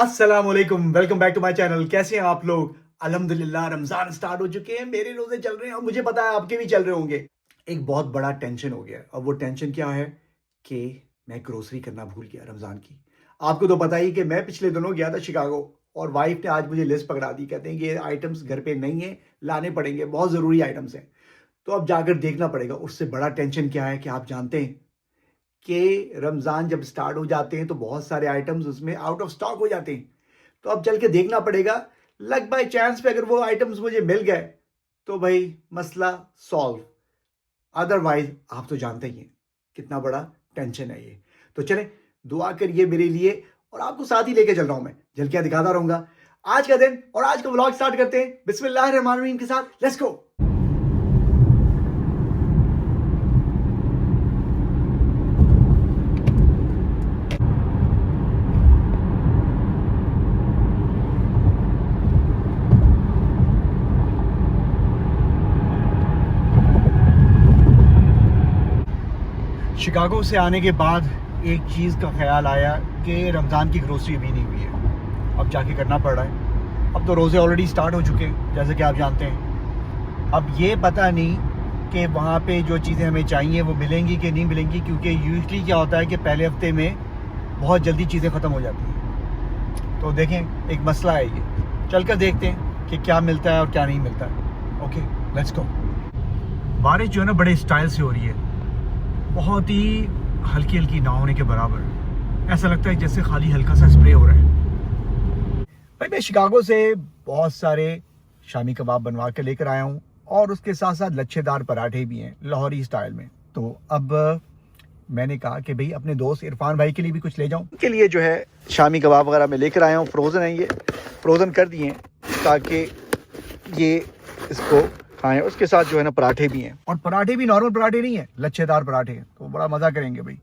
अस्सलाम वालेकुम, welcome back to my channel. कैसे हैं आप लोग? अल्हम्दुलिल्लाह रमजान स्टार्ट हो चुके हैं, मेरे रोजे चल रहे हैं और मुझे पता है आपके भी चल रहे होंगे। एक बहुत बड़ा टेंशन हो गया है। अब वो टेंशन क्या है कि मैं ग्रोसरी करना भूल गया रमजान की। आपको तो पता ही कि मैं पिछले दिनों गया था शिकागो और वाइफ ने आज मुझे लिस्ट पकड़ा दी। कहते हैं कि ये आइटम्स घर पे नहीं है, लाने पड़ेंगे, बहुत ज़रूरी आइटम्स हैं। तो अब जाकर देखना पड़ेगा। उससे बड़ा टेंशन क्या है कि आप जानते हैं कि रमज़ान जब स्टार्ट हो जाते हैं तो बहुत सारे आइटम्स उसमें आउट ऑफ स्टॉक हो जाते हैं। तो अब चल के देखना पड़ेगा। लक बाय चांस पे अगर वो आइटम्स मुझे मिल गए तो भाई मसला सॉल्व। अदरवाइज आप तो जानते ही हैं कितना बड़ा टेंशन है ये। तो चलें, दुआ करिए मेरे लिए और आपको साथ ही लेके चल रहा हूं मैं, झलकियां दिखाता रहूंगा। आज का दिन और आज का व्लॉग स्टार्ट करते हैं बिस्मिल्लाहिर्रहमानिर्रहीम के साथ। Let's go. शिकागो से आने के बाद एक चीज़ का ख्याल आया कि रमज़ान की ग्रोसरी अभी नहीं हुई है। अब जाके करना पड़ रहा है। अब तो रोज़े ऑलरेडी स्टार्ट हो चुके हैं जैसे कि आप जानते हैं। अब ये पता नहीं कि वहाँ पे जो चीज़ें हमें चाहिए वो मिलेंगी कि नहीं मिलेंगी, क्योंकि यूजुअली क्या होता है कि पहले हफ्ते में बहुत जल्दी चीज़ें ख़त्म हो जाती हैं। तो देखें, एक मसला है ये। चल कर देखते हैं कि क्या मिलता है और क्या नहीं मिलता है। Okay, let's go. बारिश जो है ना बड़े स्टाइल से हो रही है, बहुत ही हल्की हल्की ना होने के बराबर। ऐसा लगता है जैसे खाली हल्का सा स्प्रे हो रहा है। भाई मैं शिकागो से बहुत सारे शामी कबाब बनवा के लेकर आया हूँ और उसके साथ साथ लच्छेदार पराठे भी हैं लाहौरी स्टाइल में। तो अब मैंने कहा कि भाई अपने दोस्त इरफान भाई के लिए भी कुछ ले जाऊँ। उनके लिए जो है शामी कबाब वगैरह मैं लेकर आया हूँ। फ्रोज़न है, ये फ्रोज़न कर दिए हैं ताकि ये इसको खाएं। उसके साथ जो है ना पराठे भी हैं, और पराठे भी नॉर्मल पराठे नहीं है, लच्छेदार पराठे हैं। तो बड़ा मज़ा करेंगे भाई।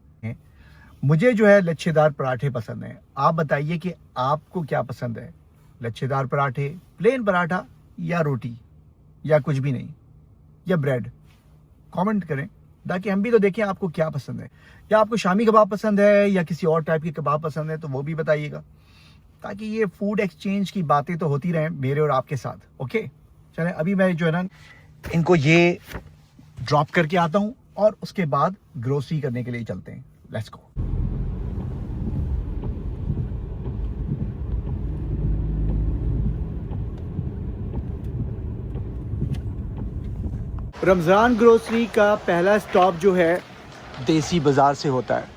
मुझे जो है लच्छेदार पराठे पसंद हैं। आप बताइए कि आपको क्या पसंद है? लच्छेदार पराठे, प्लेन पराठा, या रोटी, या कुछ भी नहीं, या ब्रेड? कमेंट करें ताकि हम भी तो देखें आपको क्या पसंद है। या आपको शामी कबाब पसंद है या किसी और टाइप के कबाब पसंद है तो वो भी बताइएगा, ताकि ये फूड एक्सचेंज की बातें तो होती रहें मेरे और आपके साथ। ओके चलें, अभी मैं जो है ना इनको ये ड्रॉप करके आता हूँ और उसके बाद ग्रोसरी करने के लिए चलते हैं। Let's go. रमज़ान ग्रोसरी का पहला स्टॉप जो है देसी बाज़ार से होता है।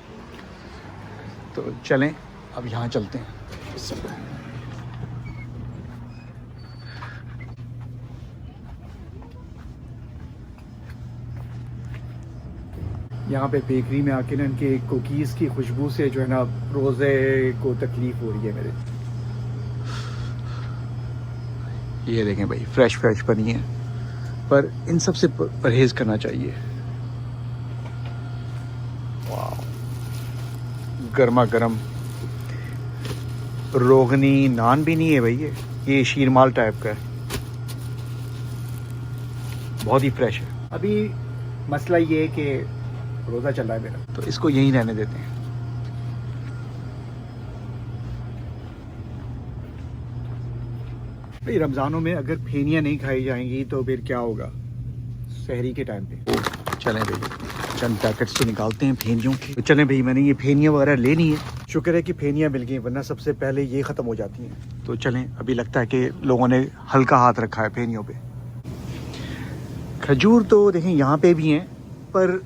तो चलें अब यहाँ चलते हैं। यहाँ पे बेकरी में आके ना इनके कुकीज़ की खुशबू से जो है ना रोज़े को तकलीफ़ हो रही है मेरे। ये देखें भाई, फ्रेश फ्रेश बनी है, पर इन सब से परहेज़ करना चाहिए। वाह, गर्मा गर्म रोगनी नान भी नहीं है भाई, ये शीरमाल टाइप का है, बहुत ही फ्रेश है। अभी मसला ये है कि रोज़ा चल रहा है मेरा, तो इसको यहीं रहने देते हैं। भाई रमज़ानों में अगर फेनियाँ नहीं खाई जाएंगी तो फिर क्या होगा सहरी के टाइम पे। चलें भाई, चंद पैकेट्स तो निकालते हैं फेनियों के। तो चलें भाई, मैंने ये फेनियाँ वगैरह लेनी है। शुक्र है कि फेनियाँ मिल गई, वरना सबसे पहले ये ख़त्म हो जाती हैं। तो चलें, अभी लगता है कि लोगों ने हल्का हाथ रखा है फेनियों पे। खजूर तो देखें यहाँ पे भी हैं, पर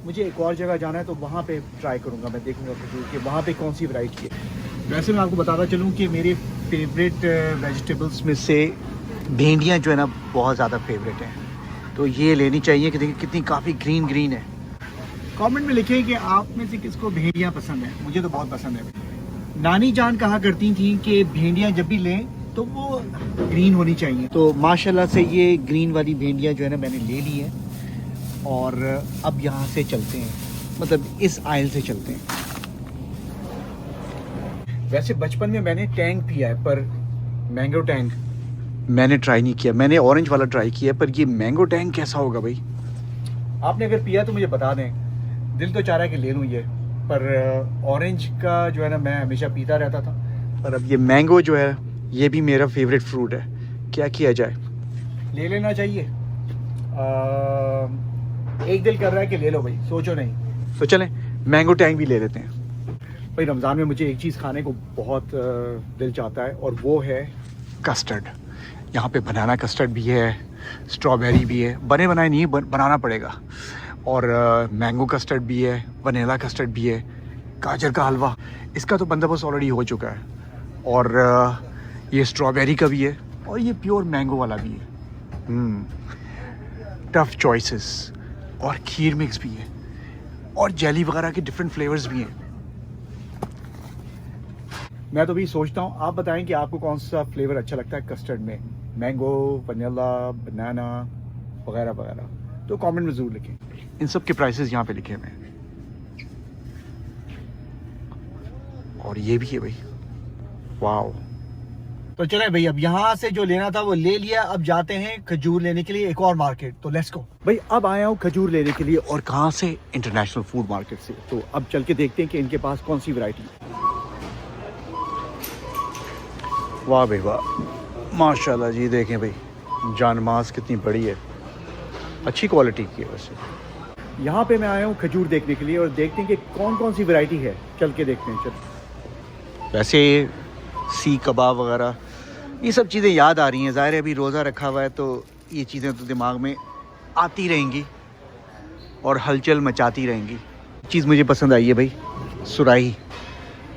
मुझे एक और जगह जाना है तो वहाँ पे ट्राई करूँगा। मैं देखूँगा खजूर के वहाँ पे कौन सी वैरायटी है। वैसे मैं आपको बताता चलूँ कि मेरे फेवरेट वेजिटेबल्स में से भिंडियाँ जो है ना बहुत ज़्यादा फेवरेट हैं, तो ये लेनी चाहिए। कि देखिए कितनी काफ़ी ग्रीन ग्रीन है। कमेंट में लिखें कि आप में से किसको भिंडियाँ पसंद है। मुझे तो बहुत पसंद है। नानी जान कहा करती थी कि भिंडियाँ जब भी लें तो वो ग्रीन होनी चाहिए। तो माशाल्लाह से ये ग्रीन वाली भिंडियाँ जो है ना मैंने ले ली है, और अब यहाँ से चलते हैं, मतलब इस आइल से चलते हैं। वैसे बचपन में मैंने टैंक पिया है, पर मैंगो टैंक मैंने ट्राई नहीं किया। मैंने ऑरेंज वाला ट्राई किया, पर ये मैंगो टैंक कैसा होगा भाई? आपने अगर पिया तो मुझे बता दें। दिल तो चाह रहा है कि ले लूँ ये, पर ऑरेंज का जो है ना मैं हमेशा पीता रहता था, और अब ये मैंगो जो है ये भी मेरा फेवरेट फ्रूट है, क्या किया जाए, ले लेना चाहिए। एक दिल कर रहा है कि ले लो भाई, सोचो नहीं। तो चलें मैंगो टैंग भी ले लेते हैं। भाई रमज़ान में मुझे एक चीज़ खाने को बहुत दिल चाहता है और वो है कस्टर्ड। यहाँ पे बनाना कस्टर्ड भी है, स्ट्रॉबेरी भी है, बने बनाए नहीं बनाना पड़ेगा, और मैंगो कस्टर्ड भी है, वनीला कस्टर्ड भी है, गाजर का हलवा, इसका तो बंदोबस्त ऑलरेडी हो चुका है, और ये स्ट्रॉबेरी का भी है, और ये प्योर मैंगो वाला भी है। टफ चॉइसेस, और खीर मिक्स भी है, और जेली वगैरह के डिफरेंट फ्लेवर्स भी हैं। मैं तो भी सोचता हूँ, आप बताएं कि आपको कौन सा फ्लेवर अच्छा लगता है कस्टर्ड में, मैंगो, वनीला, बनाना वगैरह वगैरह, तो कमेंट में ज़रूर लिखें। इन सब के प्राइसेस यहाँ पे लिखे हुए हैं, और ये भी है भाई, वाओ। तो चले भाई, अब यहाँ से जो लेना था वो ले लिया, अब जाते हैं खजूर लेने के लिए एक और मार्केट, तो लेट्स गो भाई। अब आया हूँ खजूर लेने के लिए, और कहाँ से, इंटरनेशनल फूड मार्केट से। तो अब चल के देखते हैं कि इनके पास कौन सी वैरायटी है। वाह भाई वाह, माशाल्लाह जी, देखें भाई जानमाज़ कितनी बड़ी है, अच्छी क्वालिटी की है। वैसे यहाँ पे मैं आया हूँ खजूर देखने के लिए, और देखते हैं कि कौन कौन सी वैरायटी है, चल के देखते हैं। चल, वैसे सीख कबाब वगैरह ये सब चीज़ें याद आ रही हैं, ज़ाहिर है अभी रोज़ा रखा हुआ है तो ये चीज़ें तो दिमाग में आती रहेंगी और हलचल मचाती रहेंगी। चीज़ मुझे पसंद आई है भाई, सुराही,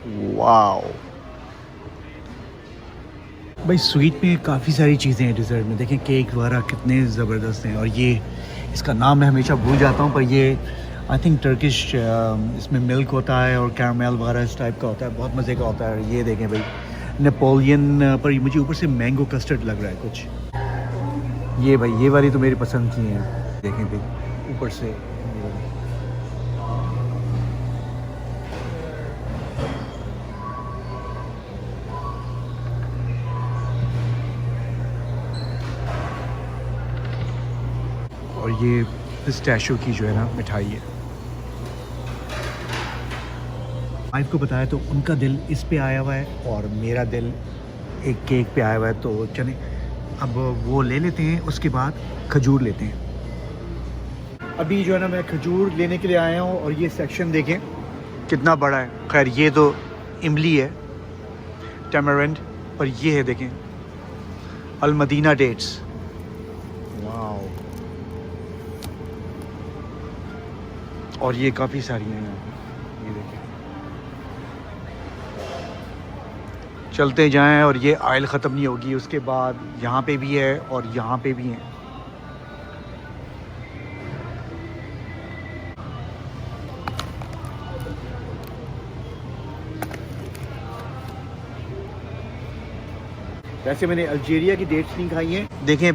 वाओ भाई। स्वीट में काफ़ी सारी चीज़ें हैं, डिज़र्ट में देखें केक वगैरह कितने ज़बरदस्त हैं, और ये इसका नाम मैं हमेशा भूल जाता हूँ, पर ये आई थिंक टर्किश, इसमें मिल्क होता है और कैरमेल वगैरह इस टाइप का होता है, बहुत मज़े का होता है। ये देखें भाई नेपोलियन, पर मुझे ऊपर से मैंगो कस्टर्ड लग रहा है कुछ। ये भाई ये वाली तो मेरी पसंद की है, देखें भाई ऊपर से। और ये पिस्ताशियो की जो है ना मिठाई है। आपको बताया तो उनका दिल इस पे आया हुआ है, और मेरा दिल एक केक पे आया हुआ है, तो चलें अब वो ले लेते हैं, उसके बाद खजूर लेते हैं। अभी जो है ना मैं खजूर लेने के लिए आया हूँ, और ये सेक्शन देखें कितना बड़ा है। खैर ये तो इमली है, टैमरिंड, और ये है देखें अल मदीना डेट्स, वाओ, और ये काफ़ी सारी हैं यहाँ पे, ये देखें। चलते जाएं, और ये आयल ख़त्म नहीं होगी, उसके बाद यहाँ पे भी है और यहाँ पे भी है। वैसे मैंने अल्जीरिया की डेट्स नहीं खाई हैं, देखें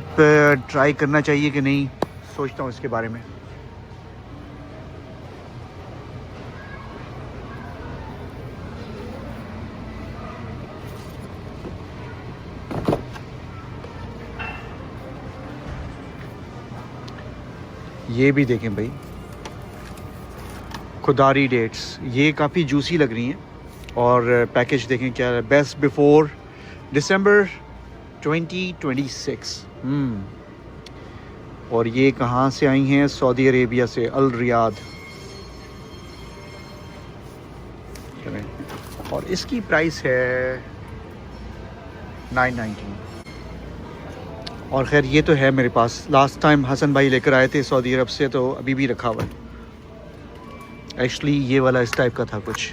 ट्राई करना चाहिए कि नहीं, सोचता हूँ इसके बारे में। ये भी देखें भाई खुदारी डेट्स, ये काफ़ी जूसी लग रही हैं, और पैकेज देखें क्या है, बेस्ट बिफोर दिसंबर 2026। और ये कहाँ से आई हैं, सऊदी अरेबिया से, अल रियाद। और इसकी प्राइस है 990। और ख़ैर ये तो है मेरे पास, लास्ट टाइम हसन भाई लेकर आए थे सऊदी अरब से, तो अभी भी रखा हुआ है। एक्चुअली ये वाला इस टाइप का था कुछ,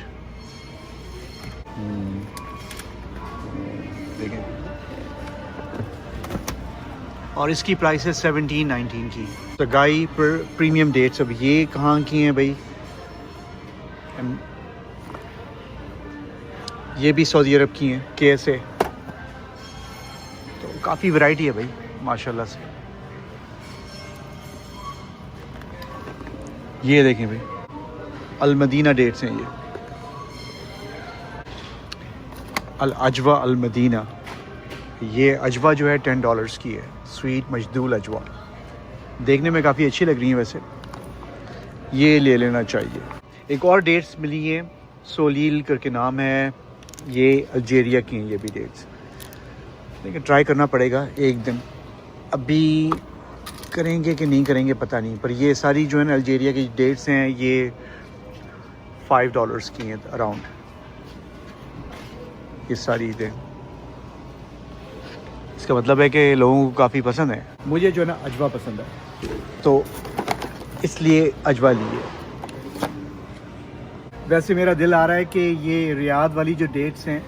देखें, और इसकी प्राइस है 1719 की। तो गाई प्रीमियम डेट्स, अब ये कहाँ की हैं भाई, ये भी सऊदी अरब की हैं, KSA। तो काफ़ी वैरायटी है भाई माशाल्लाह से। ये देखें भाई अल मदीना डेट्स हैं, ये अल अजवा अल मदीना। ये अजवा जो है $10 की है, स्वीट मजदूल अजवा, देखने में काफ़ी अच्छी लग रही है वैसे, ये ले लेना चाहिए। एक और डेट्स मिली है, सोलील करके नाम है, ये अल्जीरिया की हैं ये भी डेट्स, लेकिन ट्राई करना पड़ेगा एक दिन। अभी करेंगे कि नहीं करेंगे पता नहीं, पर ये सारी जो है ना अल्जीरिया की डेट्स हैं ये $5 की हैं अराउंड, ये सारी ईदें। इसका मतलब है कि लोगों को काफ़ी पसंद है। मुझे जो है ना अजवा पसंद है तो इसलिए अजवा लिए। वैसे मेरा दिल आ रहा है कि ये रियाद वाली जो डेट्स हैं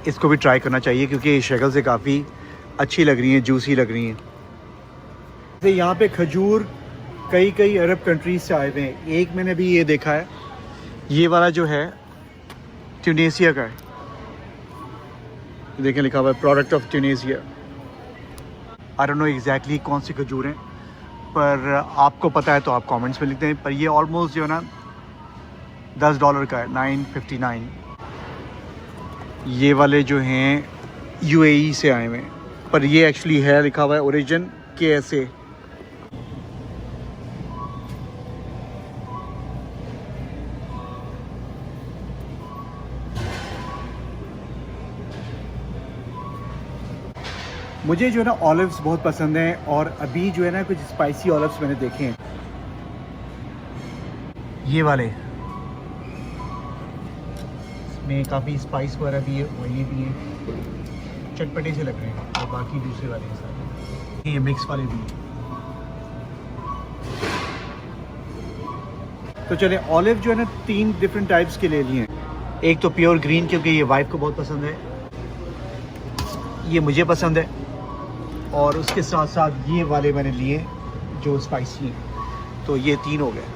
इसको भी ट्राई करना चाहिए, क्योंकि शक्ल से काफ़ी अच्छी लग रही हैं, जूसी लग रही हैं। तो यहाँ पे खजूर कई अरब कंट्रीज से आए हुए हैं। एक मैंने भी ये देखा है, ये वाला जो है ट्यूनीसिया का है, देखें लिखा हुआ है product of Tunisia. I don't know exactly कौन सी खजूर हैं, पर आपको पता है तो आप कमेंट्स में लिख दें। पर ये ऑलमोस्ट जो है ना $10 का है, 9.59। ये वाले जो हैं UAE से आए हुए हैं, पर ये एक्चुअली है लिखा हुआ है ओरिजिन KSA। मुझे जो है ना ऑलिव्स बहुत पसंद हैं, और अभी जो है ना कुछ स्पाइसी ऑलिव्स मैंने देखे हैं, ये वाले इसमें काफ़ी स्पाइस वगैरह भी है, ऑयली भी है, चटपटे से लग रहे हैं। और बाकी दूसरे वाले हैं सारे, ये मिक्स वाले भी हैं। तो चले ऑलिव जो है ना 3 डिफरेंट टाइप्स के ले लिए हैं। एक तो प्योर ग्रीन, क्योंकि ये वाइफ को बहुत पसंद है, ये मुझे पसंद है, और उसके साथ साथ ये वाले मैंने लिए जो स्पाइसी हैं। तो ये 3 हो गए।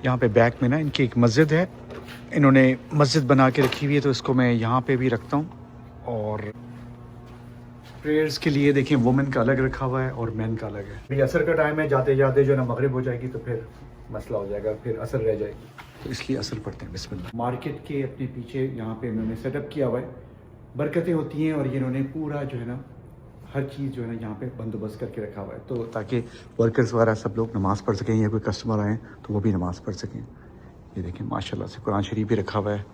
यहाँ पे बैक में ना इनकी एक मस्जिद है, इन्होंने मस्जिद बना के रखी हुई है, तो इसको मैं यहाँ पे भी रखता हूँ। और प्रेयर्स के लिए देखें वुमेन का अलग रखा हुआ है और मेन का अलग है। अभी असर का टाइम है, जाते जाते जो है ना मगरिब हो जाएगी, तो फिर मसला हो जाएगा, फिर असर रह जाएगी, तो इसलिए असर पढ़ते हैं। बिस्मिल्लाह। मार्केट के अपने पीछे यहाँ पे इन्होंने सेटअप किया हुआ है, बरकतें होती हैं, और ये इन्होंने पूरा जो है ना हर चीज़ जो है ना यहाँ पे बंदोबस्त करके रखा हुआ है, तो ताकि वर्कर्स वगैरह सब लोग नमाज़ पढ़ सकें, या कोई कस्टमर आए तो वो भी नमाज़ पढ़ सकें। ये देखें माशाल्लाह से कुरान शरीफ भी रखा हुआ है,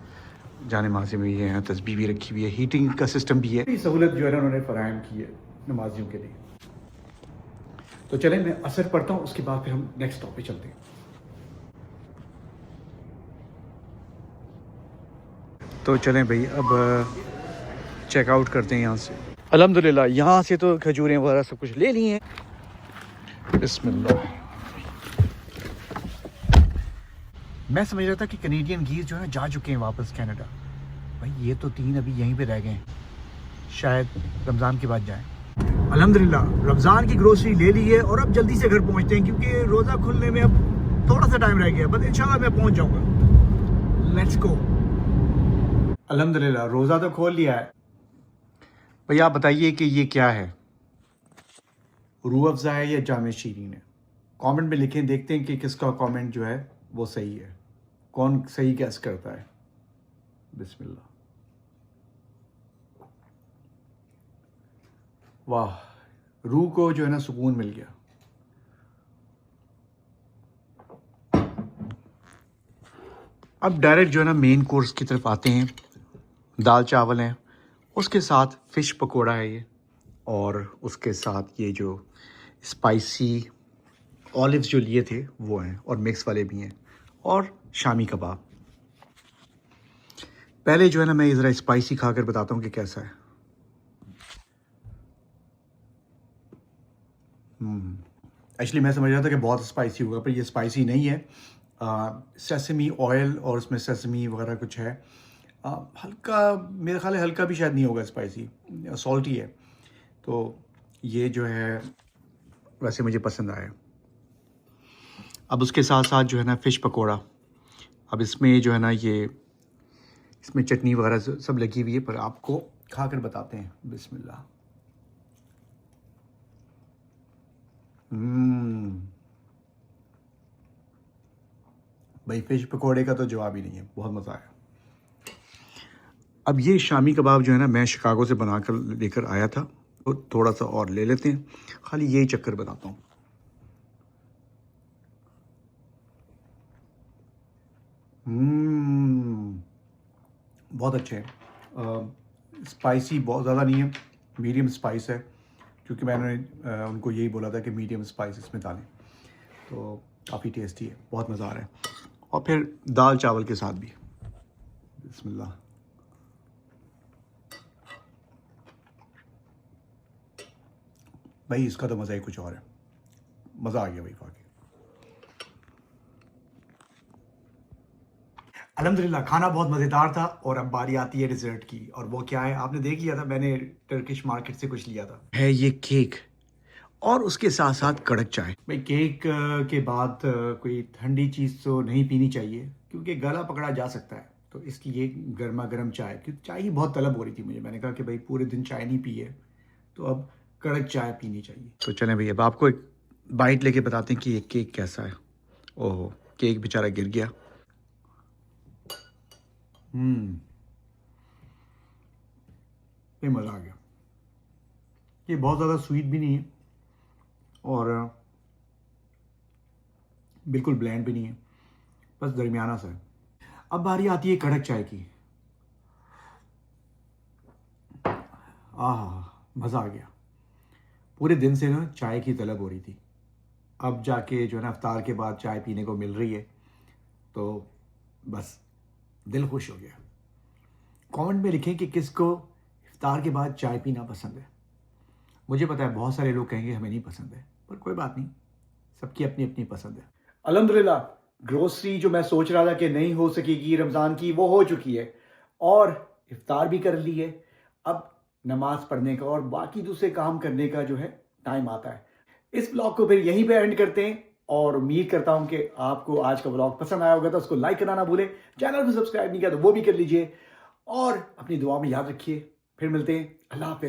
जाने माजी में ये है, तस्बीह भी रखी हुई है, हीटिंग का सिस्टम भी है। सहूलत जो है ना उन्होंने फराहम की है नमाजियों के लिए। तो चलें मैं असर पढ़ता हूँ, उसके बाद फिर हम नेक्स्ट टॉपिक चलते हैं। तो चलें भाई अब चेकआउट करते हैं यहाँ से। अल्हम्दुलिल्लाह यहाँ से तो खजूरें वगैरह सब कुछ ले ली हैं। बिस्मिल्लाह। मैं समझ रहा था कि कैनेडियन गीज़ जो है जा चुके हैं वापस कनाडा। भाई ये तो 3 अभी यहीं पे रह गए हैं, शायद रमज़ान के बाद जाएं। अल्हम्दुलिल्लाह रमज़ान की ग्रोसरी ले ली है, और अब जल्दी से घर पहुंचते हैं, क्योंकि रोज़ा खुलने में अब थोड़ा सा टाइम रह गया, बस इंशाल्लाह मैं पहुंच जाऊंगा। Let's go. अल्हम्दुलिल्लाह रोज़ा तो खोल लिया है। भैया आप बताइए कि ये क्या है, रूह अफ़ज़ा है या जामे शीरीन है? कमेंट में लिखें, देखते हैं कि किसका कमेंट जो है वो सही है, कौन सही गैस करता है। बिस्मिल्लाह। वाह, रूह को जो है ना सुकून मिल गया। अब डायरेक्ट जो है ना मेन कोर्स की तरफ आते हैं। दाल चावल हैं, उसके साथ फ़िश पकोड़ा है ये, और उसके साथ ये जो स्पाइसी ऑलिव्स जो लिए थे वो हैं, और मिक्स वाले भी हैं, और शामी कबाब। पहले जो है ना मैं ज़रा स्पाइसी खाकर बताता हूँ कि कैसा है। एक्चुअली मैं समझ रहा था कि बहुत स्पाइसी होगा, पर ये स्पाइसी नहीं है। सेसमी ऑयल और उसमें सेसमी वगैरह कुछ है। हल्का, मेरा ख्याल है हल्का भी शायद नहीं होगा स्पाइसी, सॉल्टी है। तो ये जो है वैसे मुझे पसंद आया। अब उसके साथ साथ जो है ना फ़िश पकोड़ा, अब इसमें जो है ना ये इसमें चटनी वगैरह सब लगी हुई है, पर आपको खा कर बताते हैं। बिस्मिल्लाह। भाई फ़िश पकोड़े का तो जवाब ही नहीं है, बहुत मज़ा आया। अब ये शामी कबाब जो है ना मैं शिकागो से बनाकर लेकर आया था, तो थोड़ा सा और ले लेते हैं, खाली यही चक्कर बताता हूँ। बहुत अच्छे हैं। स्पाइसी बहुत ज़्यादा नहीं है, मीडियम स्पाइस है, क्योंकि मैंने उनको यही बोला था कि मीडियम स्पाइस इसमें डालें, तो काफ़ी टेस्टी है, बहुत मज़ा आ रहा है। और फिर दाल चावल के साथ भी, बिस्मिल्लाह। भाई इसका तो मज़ा ही कुछ और है, मज़ा आ गया भाई खा के। अल्हम्दुलिल्लाह खाना बहुत मज़ेदार था। और अब बारी आती है डिज़र्ट की, और वो क्या है आपने देख लिया था, मैंने टर्किश मार्केट से कुछ लिया था, है ये केक और उसके साथ साथ कड़क चाय। भाई केक के बाद कोई ठंडी चीज़ तो नहीं पीनी चाहिए, क्योंकि गला पकड़ा जा सकता है, तो इसलिए गर्मा गर्म चाय, क्योंकि चाय ही बहुत तलब हो रही थी मुझे। मैंने कहा कि भाई पूरे दिन चाय नहीं पी है, तो अब कड़क चाय पीनी चाहिए। तो चलें भाई अब आपको एक बाइट लेके बताते हैं कि ये केक कैसा है। ओहो, केक बेचारा गिर गया। ये मज़ा आ गया। ये बहुत ज़्यादा स्वीट भी नहीं है और बिल्कुल ब्लैंड भी नहीं है, बस दरमियाना सा है। अब बारी आती है कड़क चाय की। आह, मज़ा आ गया। पूरे दिन से ना चाय की तलब हो रही थी, अब जाके जो है ना इफ्तार के बाद चाय पीने को मिल रही है, तो बस दिल खुश हो गया। कमेंट में लिखें कि किसको इफ्तार के बाद चाय पीना पसंद है। मुझे पता है बहुत सारे लोग कहेंगे हमें नहीं पसंद है, पर कोई बात नहीं, सबकी अपनी अपनी पसंद है। अल्हम्दुलिल्लाह ग्रोसरी जो मैं सोच रहा था कि नहीं हो सकेगी रमज़ान की, वो हो चुकी है और इफ्तार भी कर ली है। अब नमाज पढ़ने का और बाकी दूसरे काम करने का जो है टाइम आता है। इस ब्लॉग को फिर यहीं पे एंड करते हैं और उम्मीद करता हूं कि आपको आज का ब्लॉग पसंद आया होगा, तो उसको लाइक करना ना भूलें। चैनल को सब्सक्राइब नहीं किया तो वो भी कर लीजिए और अपनी दुआ में याद रखिए। फिर मिलते हैं, अल्लाह हाफ़िज़।